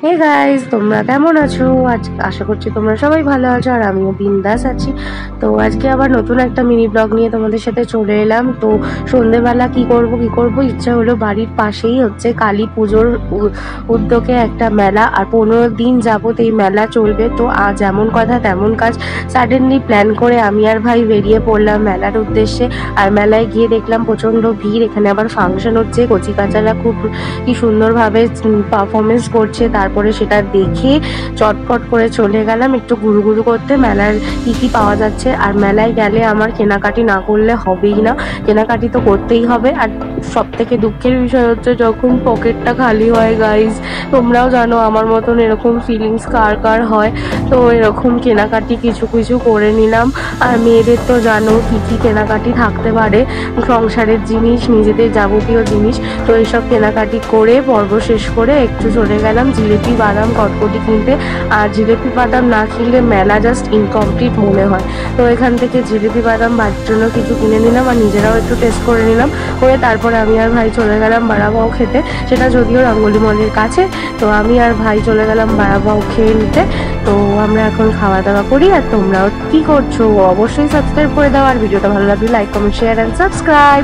Hey guys, তোমরা কেমন আছো? আজ আশা করছি তোমরা সবাই ভালো আছো আর আমিও বিন্দাস আছি। তো আজকে আবার নতুন একটা মিনি ব্লগ নিয়ে তোমাদের সাথে চলে এলাম। তো সন্ধেবেলা কি করব ইচ্ছা হলো, বাড়ির পাশেই হচ্ছে কালী পুজোর উদ্যোগে একটা মেলা, আর 15 দিন যাবত এই মেলা চলবে। তো যেমন কথা তেমন কাজ, সাডেনলি প্ল্যান করে আমি আর ভাই বেরিয়ে পড়লাম মেলার উদ্দেশ্যে। আর মেলায় গিয়ে দেখলাম প্রচণ্ড ভিড়, এখানে আবার ফাংশন হচ্ছে, কচি কাচারা খুব কি সুন্দরভাবে পারফরমেন্স করছে। তারপরে সেটা দেখে চটপট করে চলে গেলাম একটু ঘুরু করতে, মেলার কি পাওয়া যাচ্ছে। আর মেলায় গেলে আমার কেনাকাটি না করলে হবেই না, কেনাকাটি তো করতেই হবে। আর সব থেকে দুঃখের বিষয় হচ্ছে যখন পকেটটা খালি হয় গাইজ, তোমরাও জানো আমার মতন এরকম ফিলিংস কার কার হয়। তো এরকম কেনাকাটি কিছু কিছু করে নিলাম। আর মেয়েদের তো জানো কি কেনাকাটি থাকতে পারে, সংসারের জিনিস, নিজেদের যাবতীয় জিনিস। তো এইসব কেনাকাটি করে পর্ব শেষ করে একটু চলে গেলাম জিলিপি বাদাম কটকটি কিনতে। আর জিলিপি বাদাম না কিনলে মেলা জাস্ট ইনকমপ্লিট মনে হয়। তো এখান থেকে জিলিপি বাদাম বাড়ির জন্য কিছু কিনে নিলাম আর নিজেরাও একটু টেস্ট করে নিলাম। করে তারপরে আমি আর ভাই চলে গেলাম বাড়াবাও খেতে, সেটা যদিও রঙ্গলি মলের কাছে। তো আমি আর ভাই চলে গেলাম বাড়াবাও খেয়ে নিতে। তো আমরা এখন খাওয়া দাওয়া করি। আর তোমরাও কি করছো? অবশ্যই সাবস্ক্রাইব করে দাও, আর ভিডিওটা ভালো লাগলে like comment share and subscribe.